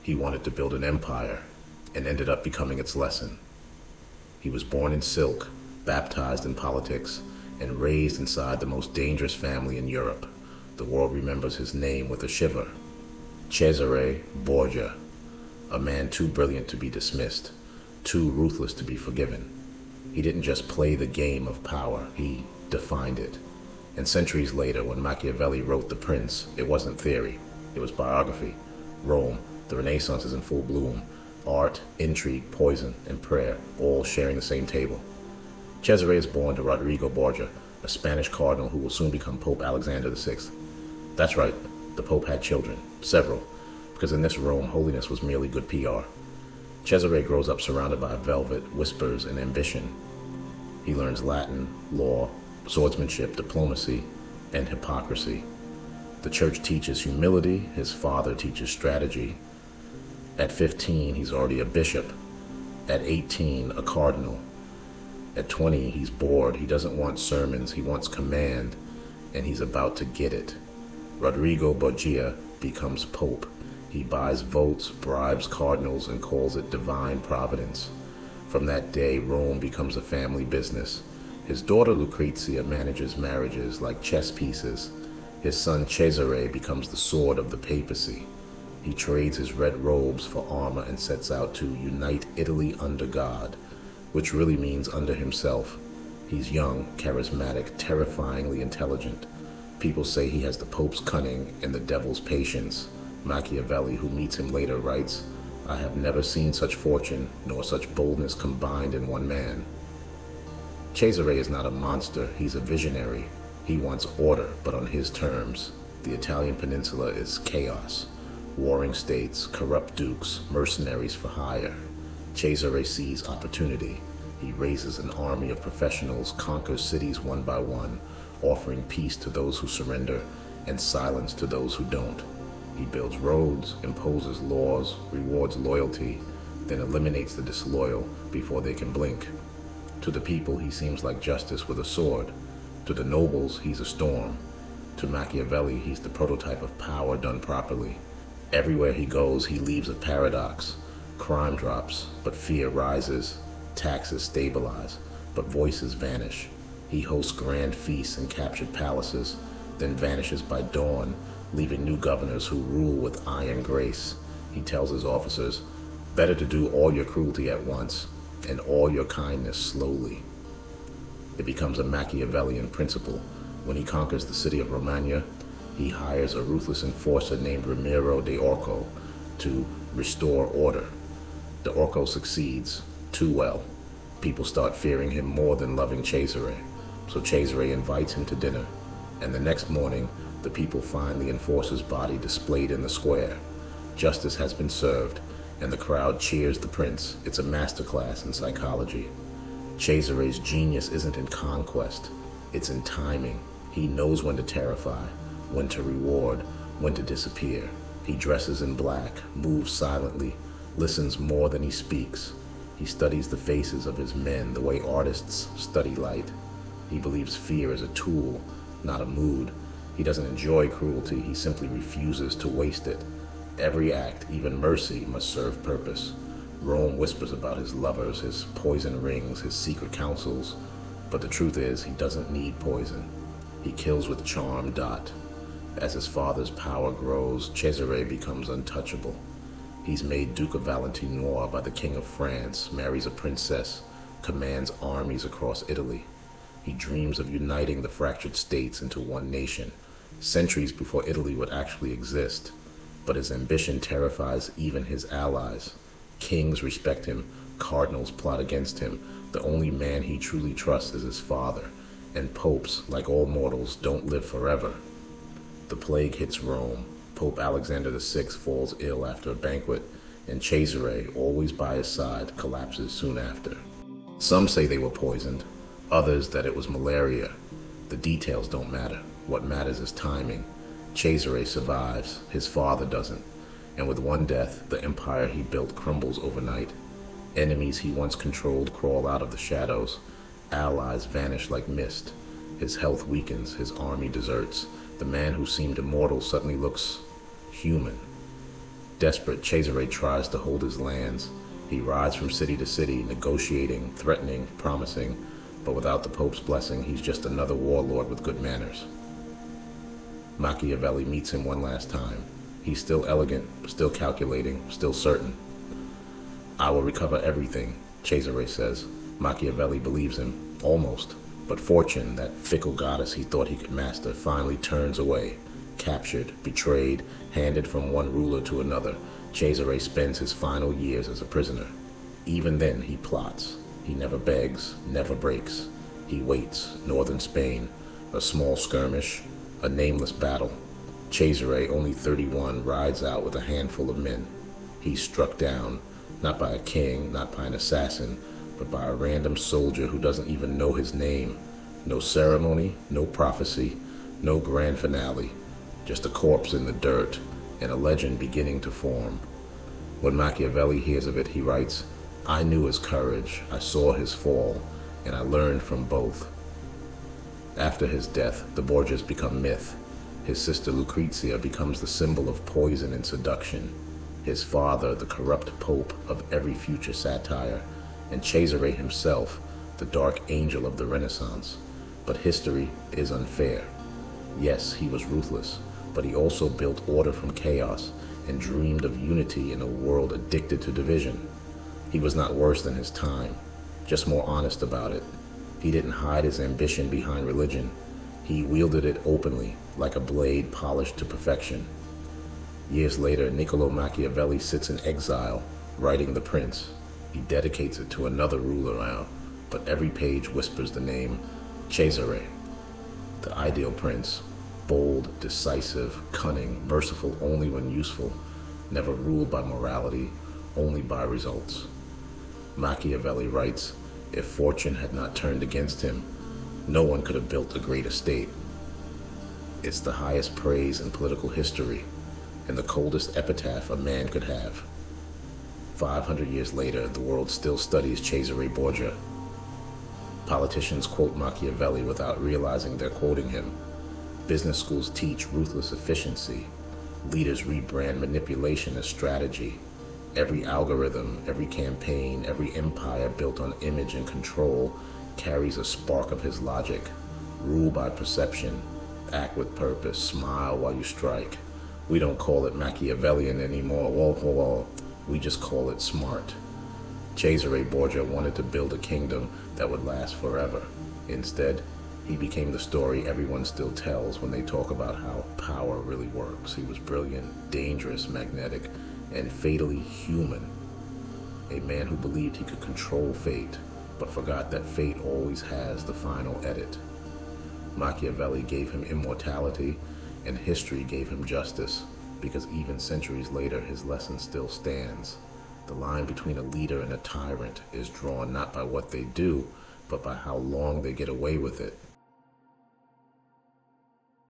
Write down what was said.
He wanted to build an empire and ended up becoming its lesson. He was born in silk, baptized in politics, and raised inside the most dangerous family in Europe. The world remembers his name with a shiver. Cesare Borgia, a man too brilliant to be dismissed, too ruthless to be forgiven. He didn't just play the game of power, he defined it. And centuries later, when Machiavelli wrote The Prince, it wasn't theory, it was biography. Rome, the Renaissance is in full bloom. Art, intrigue, poison, and prayer, all sharing the same table. Cesare is born to Rodrigo Borgia, a Spanish cardinal who will soon become Pope Alexander VI. That's right, the Pope had children, several, because in this Rome, holiness was merely good PR. Cesare grows up surrounded by velvet, whispers, and ambition. He learns Latin, law, swordsmanship, diplomacy, and hypocrisy. The church teaches humility, his father teaches strategy. At 15, he's already a bishop. At 18, a cardinal. At 20, he's bored. He doesn't want sermons, he wants command, and he's about to get it. Rodrigo Borgia becomes pope. He buys votes, bribes cardinals, and calls it divine providence. From that day, Rome becomes a family business. His daughter Lucrezia manages marriages like chess pieces. His son Cesare becomes the sword of the papacy. He trades his red robes for armor and sets out to unite Italy under God, which really means under himself. He's young, charismatic, terrifyingly intelligent. People say he has the Pope's cunning and the devil's patience. Machiavelli, who meets him later, writes, "I have never seen such fortune, nor such boldness combined in one man." Cesare is not a monster, he's a visionary. He wants order, but on his terms. The Italian peninsula is chaos. Warring states, corrupt dukes, mercenaries for hire. Cesare sees opportunity. He raises an army of professionals, conquers cities one by one, offering peace to those who surrender and silence to those who don't. He builds roads, imposes laws, rewards loyalty, then eliminates the disloyal before they can blink. To the people, he seems like justice with a sword. To the nobles, he's a storm. To Machiavelli, he's the prototype of power done properly. Everywhere he goes, he leaves a paradox. Crime drops, but fear rises. Taxes stabilize, but voices vanish. He hosts grand feasts in captured palaces, then vanishes by dawn, leaving new governors who rule with iron grace. He tells his officers, better to do all your cruelty at once, and all your kindness slowly. It becomes a Machiavellian principle. When he conquers the city of Romagna, he hires a ruthless enforcer named Ramiro de Orco to restore order. De Orco succeeds, too well. People start fearing him more than loving Cesare, so Cesare invites him to dinner, and the next morning, the people find the enforcer's body displayed in the square. Justice has been served, and the crowd cheers the prince. It's a masterclass in psychology. Cesare's genius isn't in conquest, it's in timing. He knows when to terrify, when to reward, when to disappear. He dresses in black, moves silently, listens more than he speaks. He studies the faces of his men the way artists study light. He believes fear is a tool, not a mood. He doesn't enjoy cruelty, he simply refuses to waste it. Every act, even mercy, must serve purpose. Rome whispers about his lovers, his poison rings, his secret councils, but the truth is he doesn't need poison. He kills with charm. As his father's power grows, Cesare becomes untouchable. He's made Duke of Valentinois by the King of France, marries a princess, commands armies across Italy. He dreams of uniting the fractured states into one nation, centuries before Italy would actually exist. But his ambition terrifies even his allies. Kings respect him, cardinals plot against him. The only man he truly trusts is his father, and popes, like all mortals, don't live forever. The plague hits Rome. Pope Alexander VI falls ill after a banquet, and Cesare, always by his side, collapses soon after. Some say they were poisoned, others that it was malaria. The details don't matter. What matters is timing. Cesare survives, his father doesn't, and with one death, the empire he built crumbles overnight. Enemies he once controlled crawl out of the shadows. Allies vanish like mist. His health weakens, his army deserts. The man who seemed immortal suddenly looks human. Desperate, Cesare tries to hold his lands. He rides from city to city, negotiating, threatening, promising, but without the Pope's blessing, he's just another warlord with good manners. Machiavelli meets him one last time. He's still elegant, still calculating, still certain. "I will recover everything," Cesare says. Machiavelli believes him, almost. But fortune, that fickle goddess he thought he could master, finally turns away. Captured, betrayed, handed from one ruler to another, Cesare spends his final years as a prisoner. Even then, he plots. He never begs, never breaks. He waits. Northern Spain, a small skirmish, a nameless battle. Cesare, only 31, rides out with a handful of men. He's struck down, not by a king, not by an assassin, but by a random soldier who doesn't even know his name. No ceremony, no prophecy, no grand finale. Just a corpse in the dirt and a legend beginning to form. When Machiavelli hears of it, he writes, "I knew his courage, I saw his fall, and I learned from both." After his death, the Borgias become myth. His sister Lucrezia becomes the symbol of poison and seduction. His father, the corrupt pope of every future satire, and Cesare himself, the dark angel of the Renaissance. But history is unfair. Yes, he was ruthless, but he also built order from chaos and dreamed of unity in a world addicted to division. He was not worse than his time, just more honest about it. He didn't hide his ambition behind religion. He wielded it openly, like a blade polished to perfection. Years later, Niccolò Machiavelli sits in exile, writing The Prince. He dedicates it to another ruler now, but every page whispers the name Cesare, the ideal prince, bold, decisive, cunning, merciful only when useful, never ruled by morality, only by results. Machiavelli writes, if fortune had not turned against him, no one could have built a great estate. It's the highest praise in political history, and the coldest epitaph a man could have. 500 years later, the world still studies Cesare Borgia. Politicians quote Machiavelli without realizing they're quoting him. Business schools teach ruthless efficiency. Leaders rebrand manipulation as strategy. Every algorithm, every campaign, every empire built on image and control carries a spark of his logic. Rule by perception, act with purpose, smile while you strike. We don't call it Machiavellian anymore. Whoa. We just call it smart. Cesare Borgia wanted to build a kingdom that would last forever. Instead, he became the story everyone still tells when they talk about how power really works. He was brilliant, dangerous, magnetic, and fatally human. A man who believed he could control fate, but forgot that fate always has the final edit. Machiavelli gave him immortality, and history gave him justice, because even centuries later, his lesson still stands. The line between a leader and a tyrant is drawn not by what they do, but by how long they get away with it.